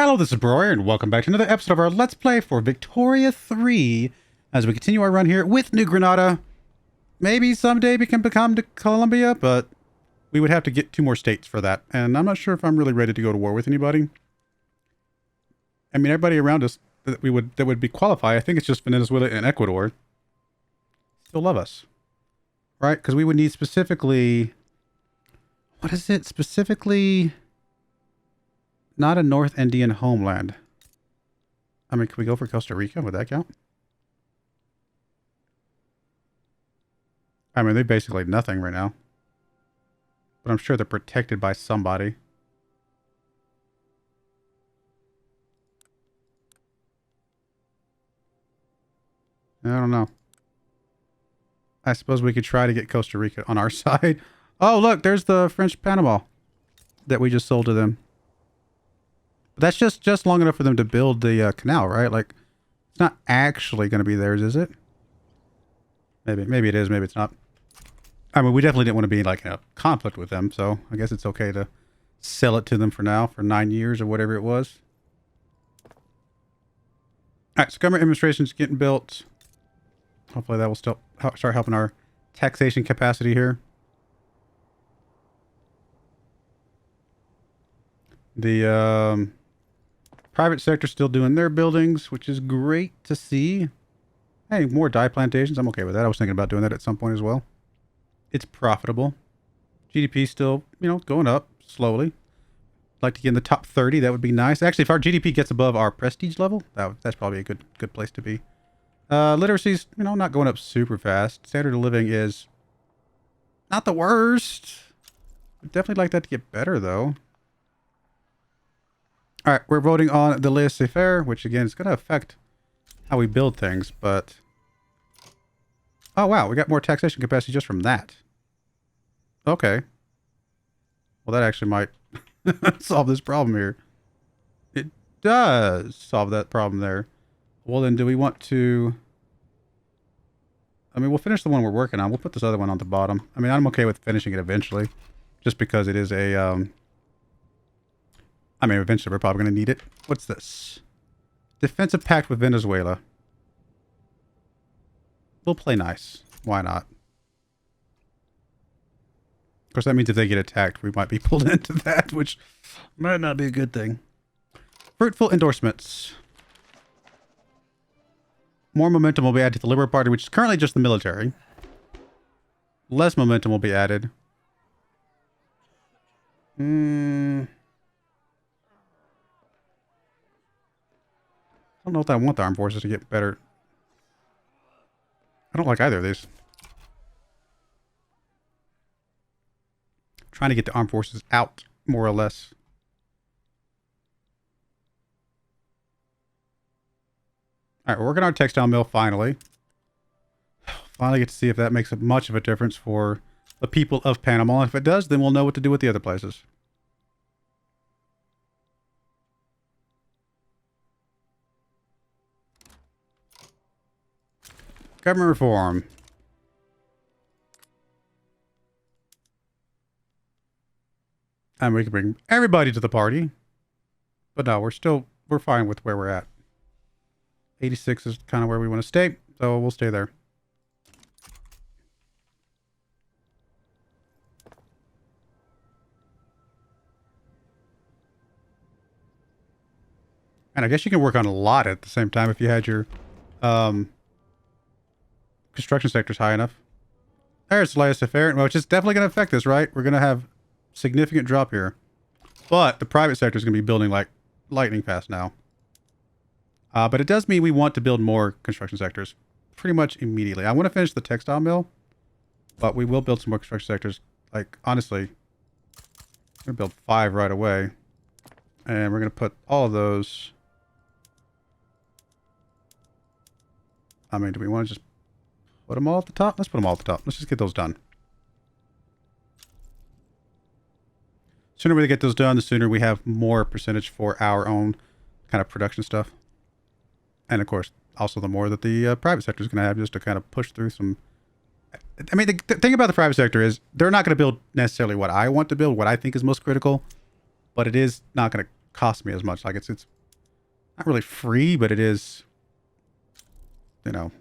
Hello, this is Broyar, and welcome back to another episode of our Let's Play for Victoria 3 as we continue our run here with New Granada. Maybe someday we can become to Colombia, but we would have to get 2 more states for that, and I'm not sure if I'm really ready to go to war with anybody. I mean, everybody around us that would be qualified, I think it's just Venezuela and Ecuador, still love us, right? Because we would need specifically, what is it? Specifically, not a North Indian homeland. I mean, can we go for Costa Rica? Would that count? I mean, they're basically nothing right now. But I'm sure they're protected by somebody. I don't know. I suppose we could try to get Costa Rica on our side. Oh, look, there's the French Panama that we just sold to them. But that's just long enough for them to build the canal, right? Like, it's not actually going to be theirs, is it? Maybe it is, maybe it's not. I mean, we definitely didn't want to be like in a conflict with them, so I guess it's okay to sell it to them for now, for 9 years or whatever it was. Alright, so government administration is getting built. Hopefully that will still start helping our taxation capacity here. The private sector still doing their buildings, which is great to see. Hey, more dye plantations. I'm okay with that. I was thinking about doing that at some point as well. It's profitable. GDP still, going up slowly. Like to get in the top 30. That would be nice. Actually, if our GDP gets above our prestige level, that's probably a good place to be. Literacy's, not going up super fast. Standard of living is not the worst. I'd definitely like that to get better, though. All right, we're voting on the laissez-faire, which again is going to affect how we build things, but... Oh, wow, we got more taxation capacity just from that. Okay. Well, that actually might solve this problem here. It does solve that problem there. Well, then do we want to... I mean, we'll finish the one we're working on. We'll put this other one on the bottom. I mean, I'm okay with finishing it eventually, just because it is a... I mean, eventually we're probably going to need it. What's this? Defensive pact with Venezuela. We'll play nice. Why not? Of course, that means if they get attacked, we might be pulled into that, which might not be a good thing. Fruitful endorsements. More momentum will be added to the Liberal Party, which is currently just the military. Less momentum will be added. I don't know if I want the armed forces to get better. I don't like either of these. I'm trying to get the armed forces out, more or less. Alright, we're working on our textile mill finally. Finally get to see if that makes much of a difference for the people of Panama. If it does, then we'll know what to do with the other places. Government reform. And we can bring everybody to the party. But no, we're fine with where we're at. 86 is kind of where we want to stay, so we'll stay there. And I guess you can work on a lot at the same time if you had your construction sector's high enough. There's laissez-faire, which is definitely going to affect this, right? We're going to have significant drop here. But the private sector is going to be building like lightning fast now. But it does mean we want to build more construction sectors pretty much immediately. I want to finish the textile mill, but we will build some more construction sectors. Like, honestly, we're going to build 5 right away. And we're going to put all of those... I mean, do we want to just put them all at the top? Let's put them all at the top. Let's just get those done. The sooner we get those done, the sooner we have more percentage for our own kind of production stuff. And of course, also the more that the private sector is going to have just to kind of push through some... I mean, the thing about the private sector is they're not going to build necessarily what I want to build, what I think is most critical, but it is not going to cost me as much. Like it's not really free, but it is, you know,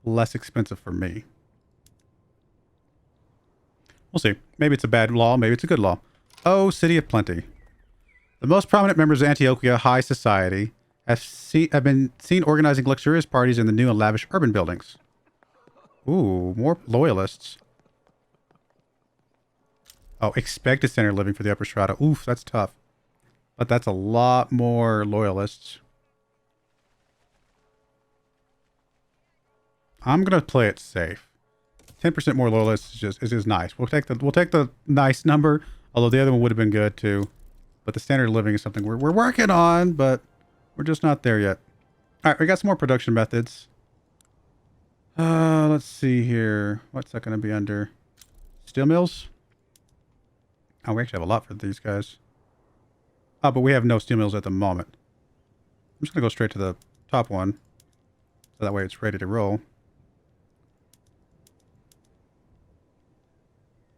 less expensive for me. We'll see. Maybe it's a bad law. Maybe it's a good law. Oh, City of Plenty. The most prominent members of Antioquia high society have been seen organizing luxurious parties in the new and lavish urban buildings. Ooh, more loyalists. Oh, expected standard living for the upper strata. Oof, that's tough. But that's a lot more loyalists. I'm gonna play it safe. 10% more loyalists is just nice. We'll take the nice number, although the other one would have been good too. But the standard of living is something we're working on, but we're just not there yet. All right, we got some more production methods. Let's see here. What's that going to be under? Steel mills? Oh, we actually have a lot for these guys. Oh, but we have no steel mills at the moment. I'm just going to go straight to the top one. So that way it's ready to roll.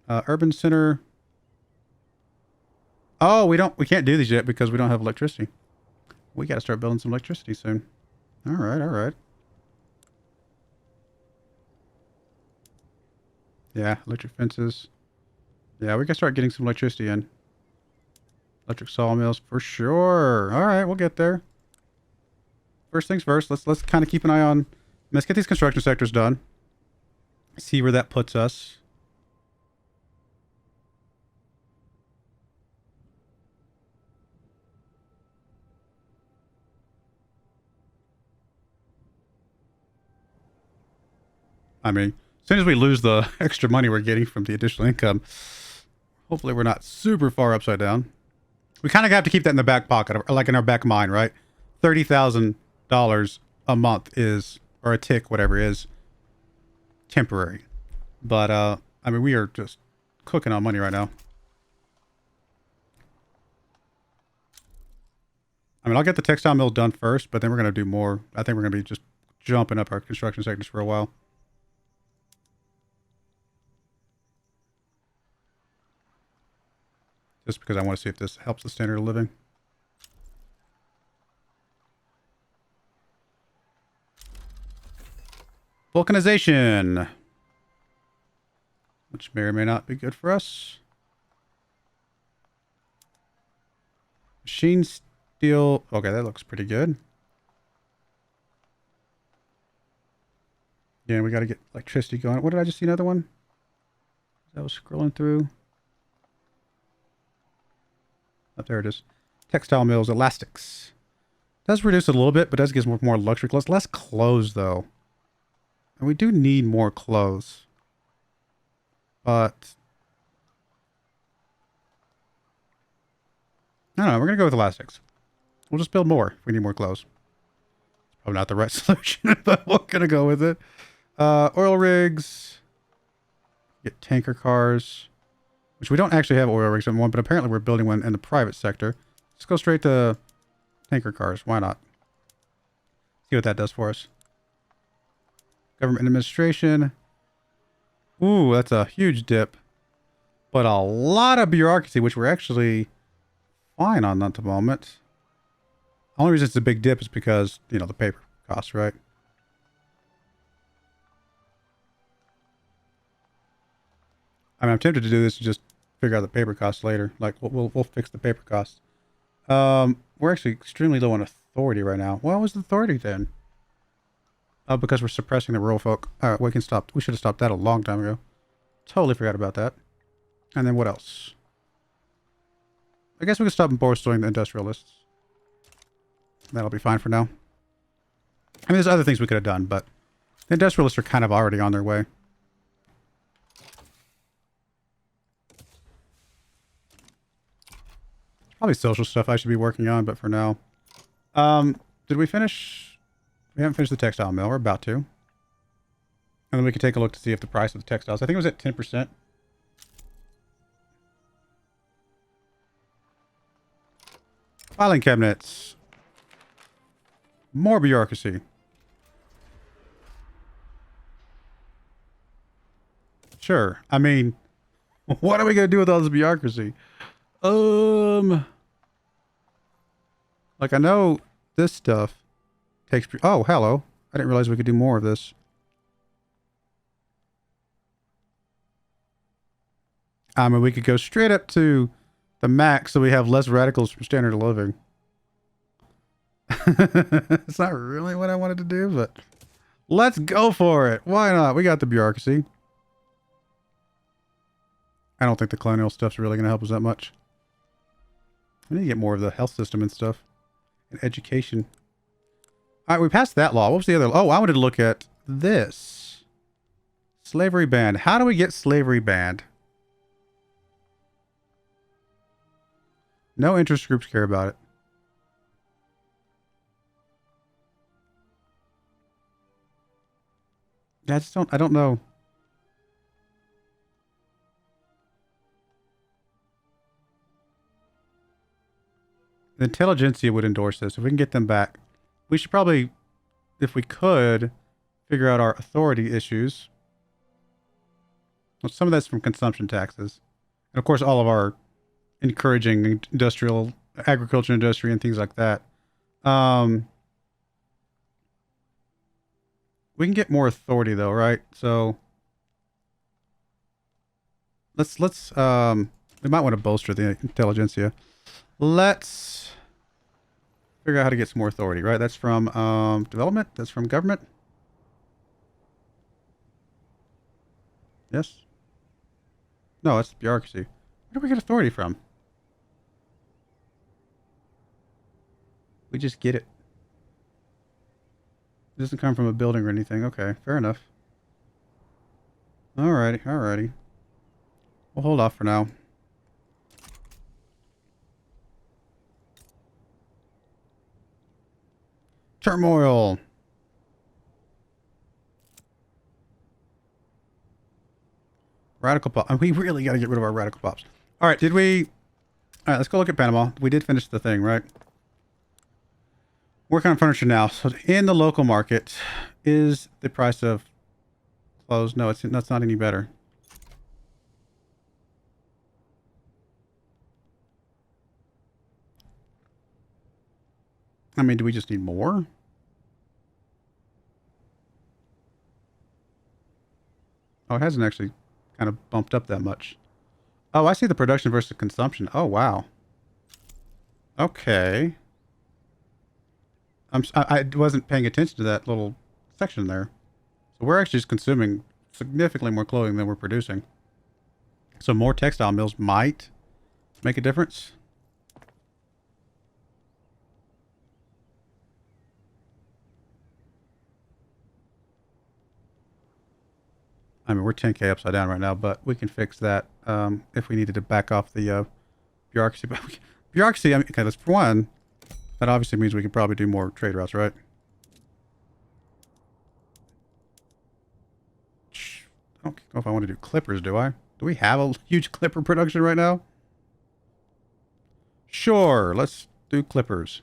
Urban center. Oh, we can't do these yet because we don't have electricity. We got to start building some electricity soon. All right, all right. Yeah, electric fences. Yeah, we can start getting some electricity in. Electric sawmills for sure. All right, we'll get there. First things first, let's kind of keep an eye on. Let's get these construction sectors done. See where that puts us. I mean, as soon as we lose the extra money we're getting from the additional income, hopefully we're not super far upside down. We kind of have to keep that in the back pocket, or like in our back mind, right? $30,000 a month is, or a tick, whatever is, temporary. But, I mean, we are just cooking on money right now. I mean, I'll get the textile mill done first, but then we're going to do more. I think we're going to be just jumping up our construction sectors for a while. Just because I want to see if this helps the standard of living. Vulcanization. Which may or may not be good for us. Machine steel. Okay, that looks pretty good. Yeah, we got to get electricity going. What did I just see? Another one? I was scrolling through. Oh, there it is. Textile mills, elastics. Does reduce it a little bit, but does give us more luxury clothes. Less clothes, though. And we do need more clothes. But I don't know. We're going to go with elastics. We'll just build more if we need more clothes. It's probably not the right solution, but we're going to go with it. Oil rigs. Get tanker cars. Which we don't actually have oil rigs in one, but apparently we're building one in the private sector. Let's go straight to tanker cars. Why not? See what that does for us. Government administration. Ooh, that's a huge dip. But a lot of bureaucracy, which we're actually fine on at the moment. The only reason it's a big dip is because, you know, the paper costs, right? I mean, I'm tempted to do this and just figure out the paper costs later. Like, we'll fix the paper costs. We're actually extremely low on authority right now. What was the authority then? Oh, because we're suppressing the rural folk. All right, we can stop. We should have stopped that a long time ago. Totally forgot about that. And then what else? I guess we can stop bolstering the industrialists. That'll be fine for now. I mean, there's other things we could have done, but the industrialists are kind of already on their way. Probably social stuff I should be working on, but for now. Did we finish? We haven't finished the textile mill. We're about to. And then we can take a look to see if the price of the textiles, I think it was at 10%. Filing cabinets. More bureaucracy. Sure. I mean, what are we going to do with all this bureaucracy? Like, I know this stuff takes... Oh, hello. I didn't realize we could do more of this. I mean, we could go straight up to the max so we have less radicals from standard of living. It's not really what I wanted to do, but let's go for it. Why not? We got the bureaucracy. I don't think the colonial stuff's really going to help us that much. We need to get more of the health system and stuff. And education. All right, we passed that law. What was the other? Oh, I wanted to look at this. Slavery banned. How do we get slavery banned? No interest groups care about it. I don't know. The intelligentsia would endorse this. If we can get them back, we should probably, if we could, figure out our authority issues. Well, some of that's from consumption taxes. And of course, all of our encouraging industrial, agriculture industry and things like that. We can get more authority though, right? So let's we might want to bolster the intelligentsia. Let's figure out how to get some more authority, right? That's from development, that's from government. Yes. No, it's bureaucracy. Where do we get authority from? We just get it. It doesn't come from a building or anything. Okay, fair enough. Alrighty, alrighty. We'll hold off for now. Turmoil. Radical pop. And we really got to get rid of our radical pops. All right, did we... All right, let's go look at Panama. We did finish the thing, right? Working on furniture now. So in the local market, is the price of clothes? No, that's not any better. I mean, do we just need more? Oh, it hasn't actually kind of bumped up that much. Oh, I see the production versus consumption. Oh, wow. Okay. I wasn't paying attention to that little section there. So we're actually just consuming significantly more clothing than we're producing. So more textile mills might make a difference. I mean, we're 10K upside down right now, but we can fix that if we needed to back off the bureaucracy. Bureaucracy, I mean, okay, that's for one. That obviously means we can probably do more trade routes, right? I don't know if I want to do clippers, do I? Do we have a huge clipper production right now? Sure, let's do clippers.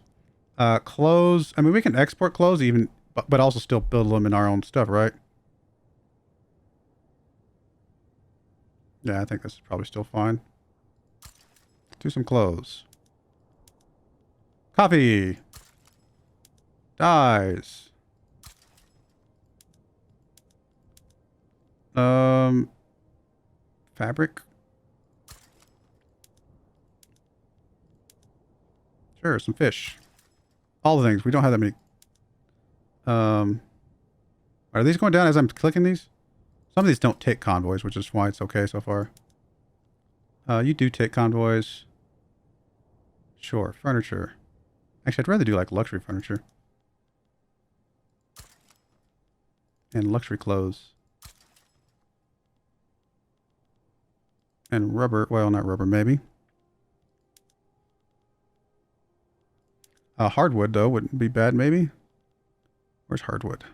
Clothes. I mean, we can export clothes even, but also still build them in our own stuff, right? Yeah, I think this is probably still fine. Do some clothes. Coffee. Dyes. Fabric. Sure, some fish. All the things. We don't have that many. Are these going down as I'm clicking these? Some of these don't take convoys, which is why it's okay so far. You do take convoys. Sure. Furniture. Actually, I'd rather do like luxury furniture. And luxury clothes. And rubber. Well, not rubber, maybe. Hardwood, though, wouldn't be bad, maybe. Where's hardwood?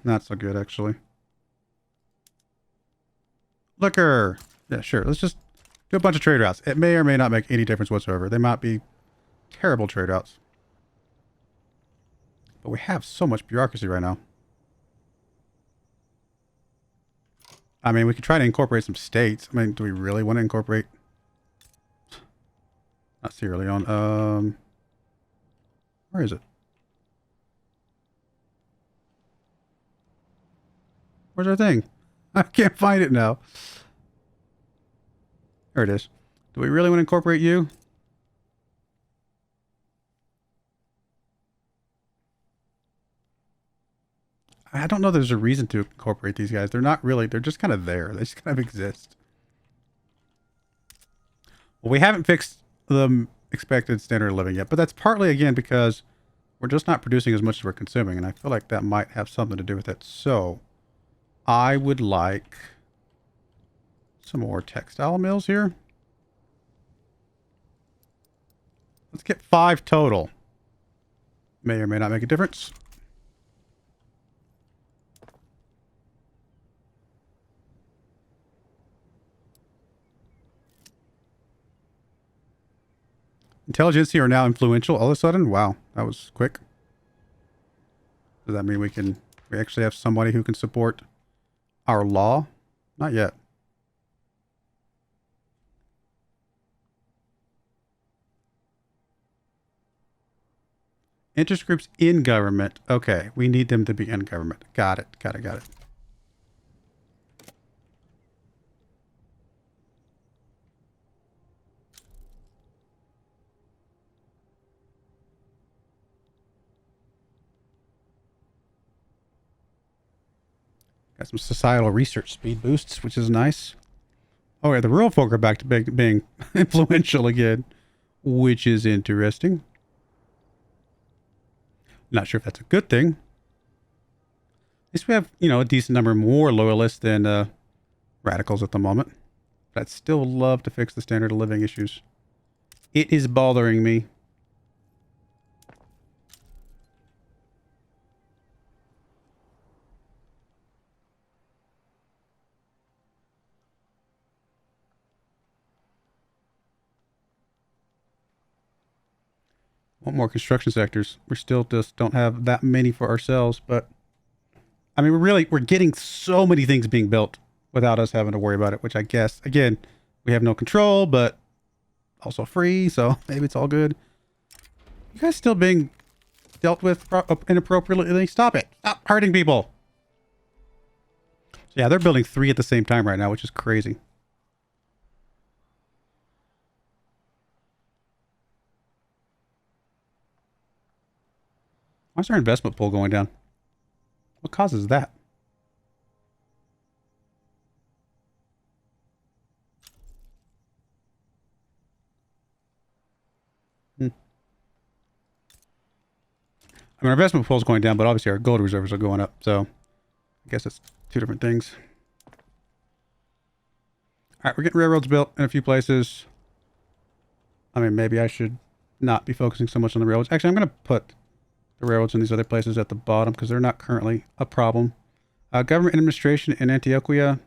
Not so good, actually. Liquor. Yeah, sure. Let's just do a bunch of trade routes. It may or may not make any difference whatsoever. They might be terrible trade routes. But we have so much bureaucracy right now. I mean, we could try to incorporate some states. I mean, do we really want to incorporate? Not Sierra Leone. Where is it? Where's our thing? I can't find it now. There it is. Do we really want to incorporate you? I don't know there's a reason to incorporate these guys. They're not really, they're just kind of there. They just kind of exist. Well, we haven't fixed the expected standard of living yet, but that's partly, again, because we're just not producing as much as we're consuming, and I feel like that might have something to do with it. So, I would like some more textile mills here. Let's get 5 total. May or may not make a difference. Intelligentsia are now influential all of a sudden? Wow, that was quick. Does that mean we actually have somebody who can support our law? Not yet. Interest groups in government. Okay, we need them to be in government. Got it. Got it. Got it. Got some societal research speed boosts, which is nice. Oh, yeah, the rural folk are back to being influential again, which is interesting. Not sure if that's a good thing. At least we have, you know, a decent number more loyalists than radicals at the moment. But I'd still love to fix the standard of living issues. It is bothering me. Want more construction sectors. We're still just don't have that many for ourselves, but I mean, we're getting so many things being built without us having to worry about it, which I guess, again, we have no control, but also free, so maybe it's all good. You guys still being dealt with inappropriately? Stop it. Stop hurting people. So yeah, they're building 3 at the same time right now, which is crazy. Why is our investment pool going down? What causes that? I mean, our investment pool is going down, but obviously our gold reserves are going up. So I guess it's 2 different things. All right, we're getting railroads built in a few places. I mean, maybe I should not be focusing so much on the railroads. Actually, I'm going to put the railroads in these other places at the bottom because they're not currently a problem. Government administration in Antioquia.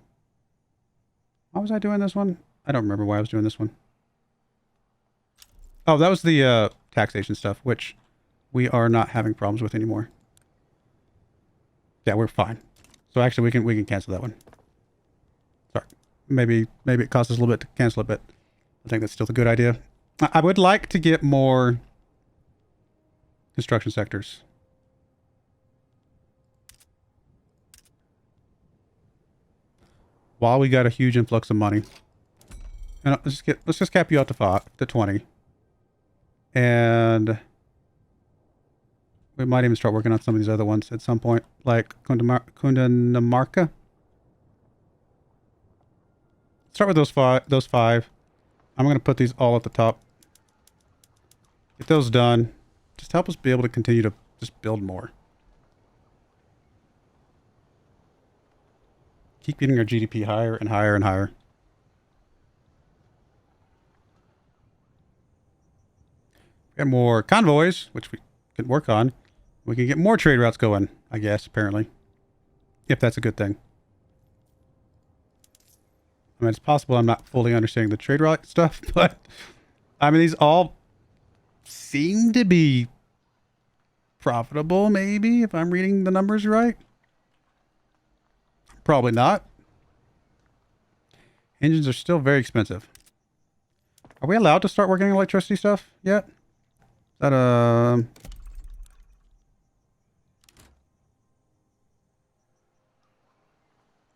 Why was I doing this one? I don't remember why I was doing this one. Oh, that was the taxation stuff, which we are not having problems with anymore. Yeah, we're fine. So actually, we can cancel that one. Sorry, maybe it costs us a little bit to cancel it, but I think that's still a good idea. I would like to get more construction sectors. While we got a huge influx of money, and let's just cap you out to 20, and we might even start working on some of these other ones at some point, like Cundinamarca. Start with those five. I'm going to put these all at the top. Get those done. Just help us be able to continue to just build more. Keep getting our GDP higher and higher and higher. We got more convoys, which we can work on. We can get more trade routes going, I guess, apparently. If that's a good thing. I mean, it's possible I'm not fully understanding the trade route stuff, but I mean, these all seem to be profitable, maybe, if I'm reading the numbers right. Probably not. Engines are still very expensive. Are we allowed to start working on electricity stuff yet? Is that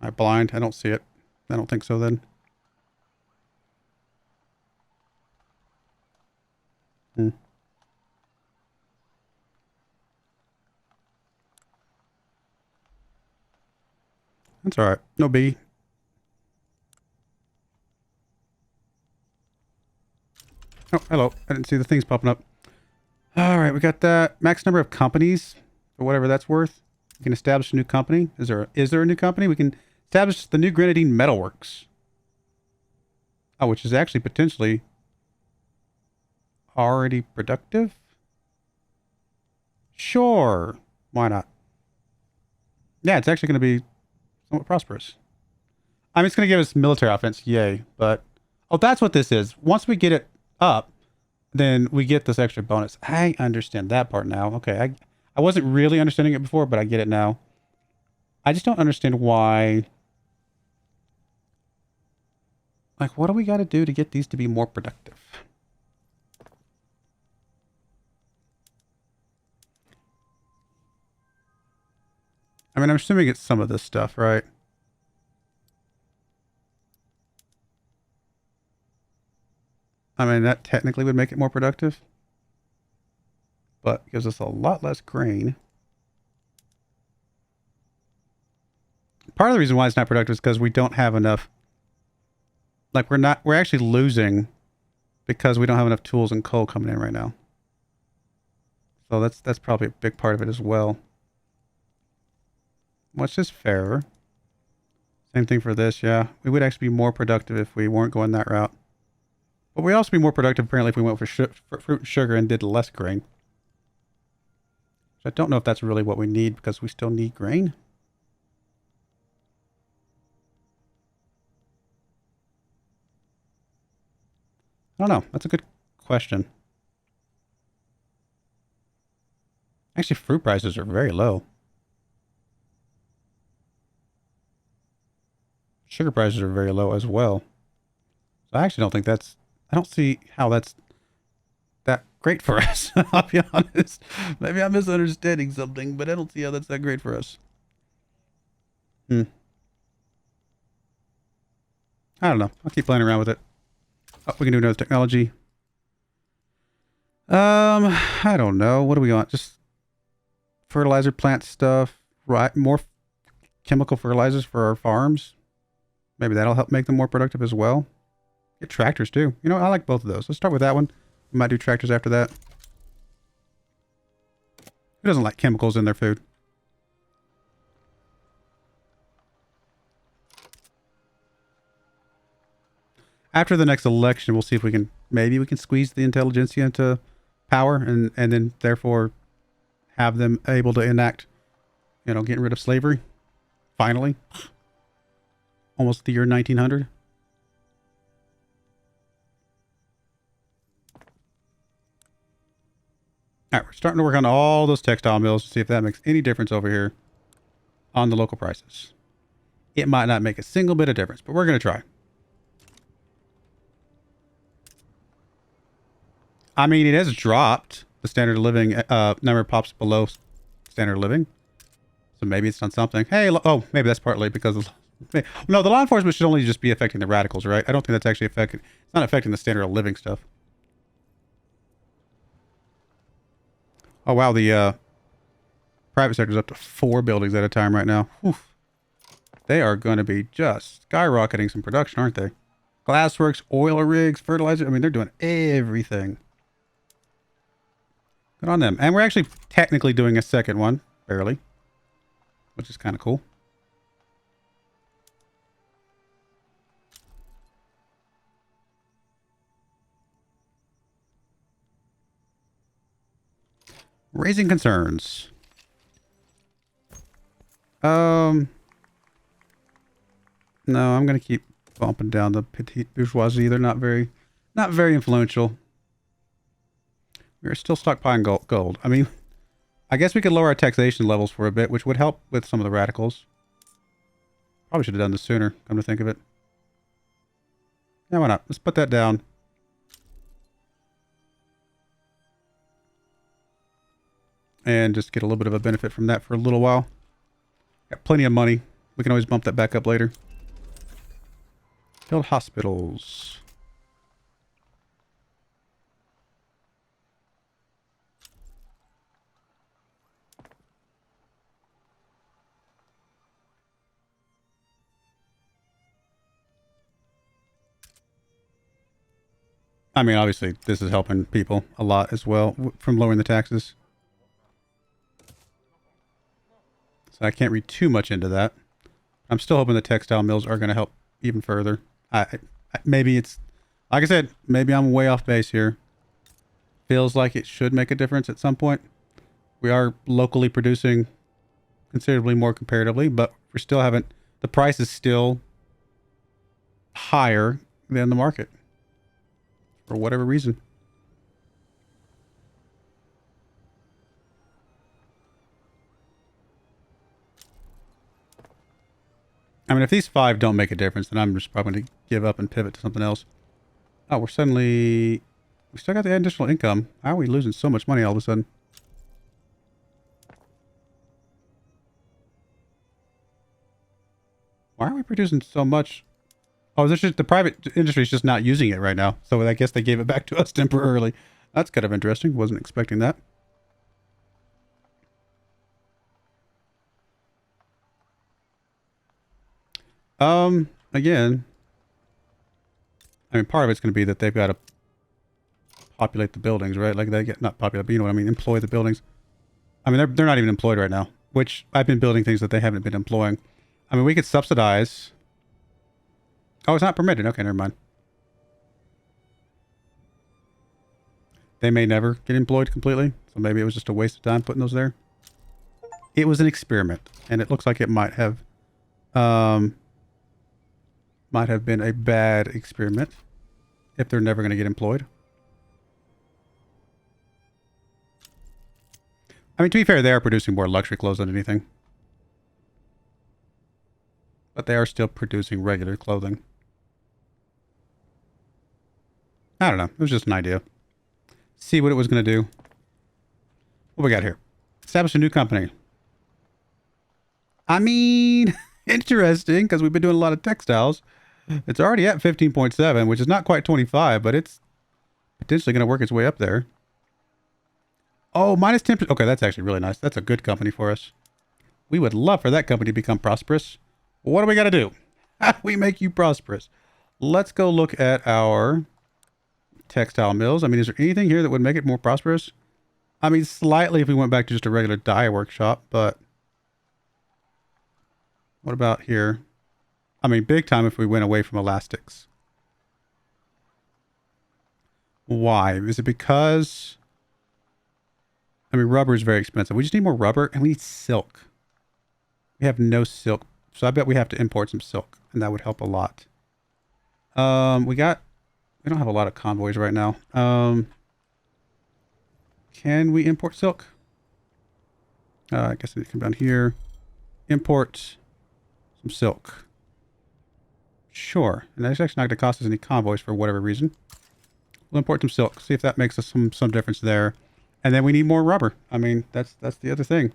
I blind? I don't see it. I don't think so then. That's alright. No biggie. Oh, hello. I didn't see the things popping up. Alright, we got that. Max number of companies, or whatever that's worth. We can establish a new company. Is there a new company? We can establish the New Grenadine Metalworks. Oh, which is actually potentially already productive? Sure. Why not? Yeah, it's actually going to be somewhat prosperous. I mean, it's going to give us military offense. Yay. But, oh, that's what this is. Once we get it up, then we get this extra bonus. I understand that part now. Okay, I wasn't really understanding it before, but I get it now. I just don't understand why. Like, what do we got to do to get these to be more productive? I mean, I'm assuming it's some of this stuff, right? I mean, that technically would make it more productive, but gives us a lot less grain. Part of the reason why it's not productive is because we don't have enough. Like, we're actually losing because we don't have enough tools and coal coming in right now. So that's probably a big part of it as well. What's this fairer? Same thing for this, yeah. We would actually be more productive if we weren't going that route. But we'd also be more productive, apparently, if we went for fruit and sugar and did less grain. So I don't know if that's really what we need, because we still need grain. I don't know. That's a good question. Actually, fruit prices are very low. Sugar prices are very low as well. So I actually don't think that's... I don't see how that's that great for us. I'll be honest. Maybe I'm misunderstanding something, but I don't see how that's that great for us. I don't know. I'll keep playing around with it. Oh, we can do another technology. I don't know. What do we want? Just fertilizer plant stuff, right? More chemical fertilizers for our farms. Maybe that'll help make them more productive as well. Get tractors too. You know, I like both of those. Let's start with that one. We might do tractors after that. Who doesn't like chemicals in their food? After the next election, we'll see if we can, maybe we can squeeze the intelligentsia into power and then therefore have them able to enact, you know, getting rid of slavery. Finally. Almost the year 1900. All right, we're starting to work on all those textile mills to see if that makes any difference over here on the local prices. It might not make a single bit of difference, but we're going to try. I mean, it has dropped. The standard of living number pops below standard of living. So maybe it's done something. Hey, oh, maybe that's partly because of... No, the law enforcement should only just be affecting the radicals, right? I don't think that's actually affecting... It's not affecting the standard of living stuff. Oh, wow, the private sector's up to 4 buildings at a time right now. Whew. They are going to be just skyrocketing some production, aren't they? Glassworks, oil rigs, fertilizer. I mean, they're doing everything. Good on them. And we're actually technically doing a second one, barely, which is kind of cool. Raising concerns. No, I'm going to keep bumping down the petite bourgeoisie. They're not very influential. We're still stockpiling gold. I mean, I guess we could lower our taxation levels for a bit, which would help with some of the radicals. Probably should have done this sooner, come to think of it. Yeah, why not? Let's put that down. and just get a little bit of a benefit from that for a little while. Got plenty of money. We can always bump that back up later. Build hospitals. I mean, obviously, this is helping people a lot as well from lowering the taxes. So I can't read too much into that. I'm still hoping the textile mills are going to help even further. Maybe it's, like I said, maybe I'm way off base here. Feels like it should make a difference at some point. We are locally producing considerably more comparatively, but we're still haven't, the price is still higher than the market for whatever reason. I mean, if these 5 don't make a difference, then I'm just probably going to give up and pivot to something else. Oh, we still got the additional income. How are we losing so much money all of a sudden? Why are we producing so much? Oh, this is the private industry is just not using it right now. So I guess they gave it back to us temporarily. That's kind of interesting. Wasn't expecting that. Again, I mean, part of it's going to be that they've got to populate the buildings, right? Like they get, not populate, but you know what I mean? Employ the buildings. I mean, they're not even employed right now, which I've been building things that they haven't been employing. I mean, we could subsidize. Oh, it's not permitted. Okay, never mind. They may never get employed completely. So maybe it was just a waste of time putting those there. It was an experiment, and it looks like it might have been a bad experiment if they're never going to get employed. I mean, to be fair, they are producing more luxury clothes than anything. But they are still producing regular clothing. I don't know. It was just an idea. See what it was going to do. What we got here? Establish a new company. I mean, interesting, because we've been doing a lot of textiles. It's already at 15.7, which is not quite 25, but it's potentially going to work its way up there. Oh, minus 10%. Okay, that's actually really nice. That's a good company for us. We would love for that company to become prosperous. What do we got to do? How do we make you prosperous? Let's go look at our textile mills. I mean, is there anything here that would make it more prosperous? I mean, slightly if we went back to just a regular dye workshop, but what about here? I mean, big time if we went away from elastics. Why? Is it because... I mean, rubber is very expensive. We just need more rubber, and we need silk. We have no silk, so I bet we have to import some silk, and that would help a lot. We don't have a lot of convoys right now. Can we import silk? I guess we come down here. Import some silk. Sure. And that's actually not going to cost us any convoys for whatever reason. We'll import some silk. See if that makes us some difference there. And then we need more rubber. I mean, that's the other thing.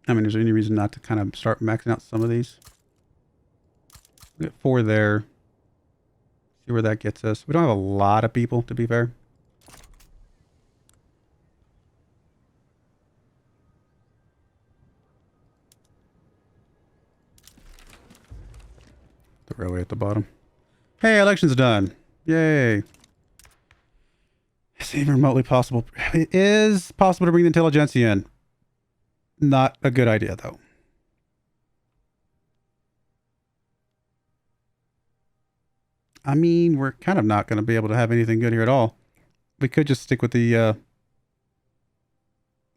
I mean, is there any reason not to kind of start maxing out some of these? We got 4 there. See where that gets us. We don't have a lot of people, to be fair. The railway at the bottom. Hey, election's done. Yay. It's even remotely possible. It is possible to bring the intelligentsia in. Not a good idea, though. I mean, we're kind of not going to be able to have anything good here at all. We could just stick with the...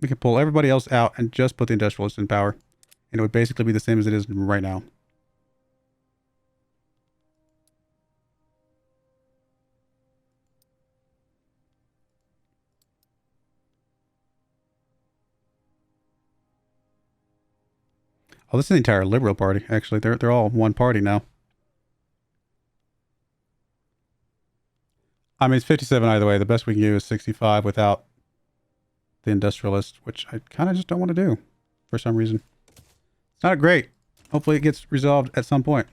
we could pull everybody else out and just put the industrialists in power. And it would basically be the same as it is right now. Oh, this is the entire Liberal Party, actually. They're all one party now. I mean, it's 57 either way. The best we can do is 65 without the industrialist, which I kind of just don't want to do for some reason. It's not great. Hopefully it gets resolved at some point.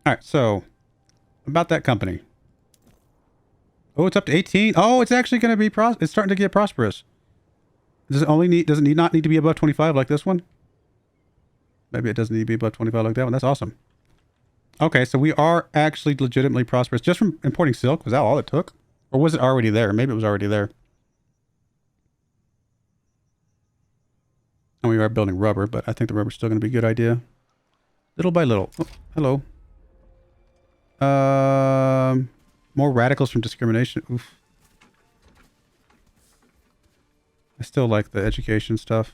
All right, so about that company. Oh, it's up to 18. Oh, it's actually going to be it's starting to get prosperous. Does it not need to be above 25 like this one? Maybe it doesn't need to be above 25 like that one. That's awesome. Okay, so we are actually legitimately prosperous just from importing silk. Was that all it took? Or was it already there? Maybe it was already there. And we are building rubber, but I think the rubber's still going to be a good idea. Little by little. Oh, hello. More radicals from discrimination. Oof. I still like the education stuff.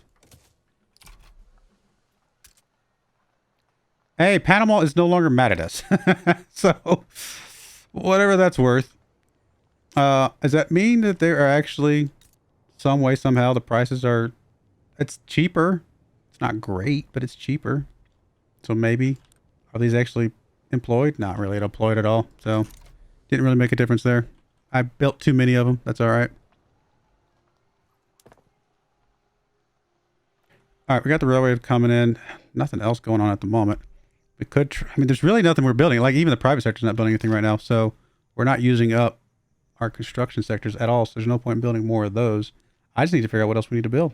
Hey, Panama is no longer mad at us. So, whatever that's worth. Does that mean that there are actually some way, somehow, the prices are... It's cheaper. It's not great, but it's cheaper. So maybe... Are these actually employed? Not really employed at all. So, didn't really make a difference there. I built too many of them. That's alright. Alright, we got the railway coming in. Nothing else going on at the moment. We could, I mean, there's really nothing we're building. Like, even the private sector's not building anything right now. So, we're not using up our construction sectors at all. So, there's no point in building more of those. I just need to figure out what else we need to build.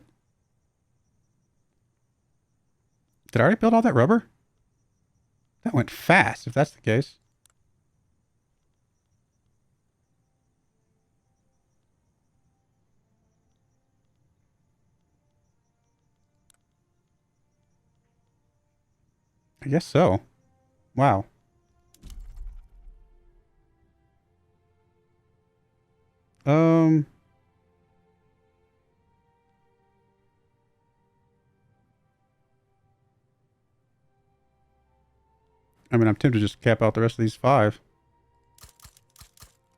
Did I already build all that rubber? That went fast, if that's the case. I guess so. Wow. I mean, I'm tempted to just cap out the rest of these 5.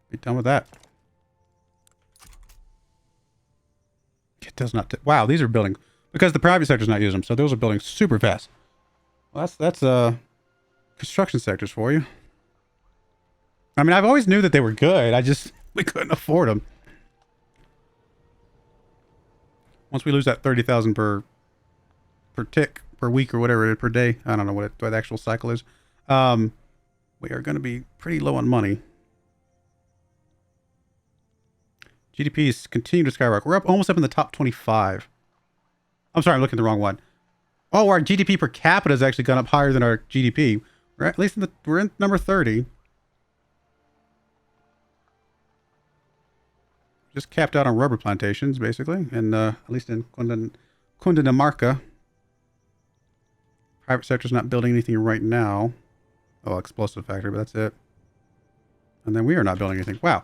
Be done with that. It does not... Wow, these are building... Because the private sector's not using them, so those are building super fast. Well, that's construction sectors for you. I mean, I've always knew that they were good. We couldn't afford them. Once we lose that 30,000 per tick, per week or whatever it is, per day. I don't know what the actual cycle is. We are going to be pretty low on money. GDPs continue to skyrocket. We're almost up in the top 25. I'm sorry, I'm looking at the wrong one. Oh, our GDP per capita has actually gone up higher than our GDP. We're at least we're in number 30. Just capped out on rubber plantations, basically, and at least in Cundinamarca. Private sector's not building anything right now. Oh, explosive factory, but that's it. And then we are not building anything. Wow.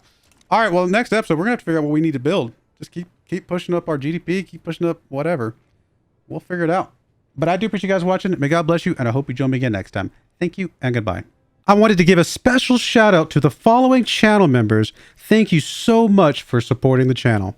All right, well, next episode, we're going to have to figure out what we need to build. Just keep pushing up our GDP, keep pushing up whatever. We'll figure it out. But I do appreciate you guys watching. May God bless you, and I hope you join me again next time. Thank you, and goodbye. I wanted to give a special shout out to the following channel members. Thank you so much for supporting the channel.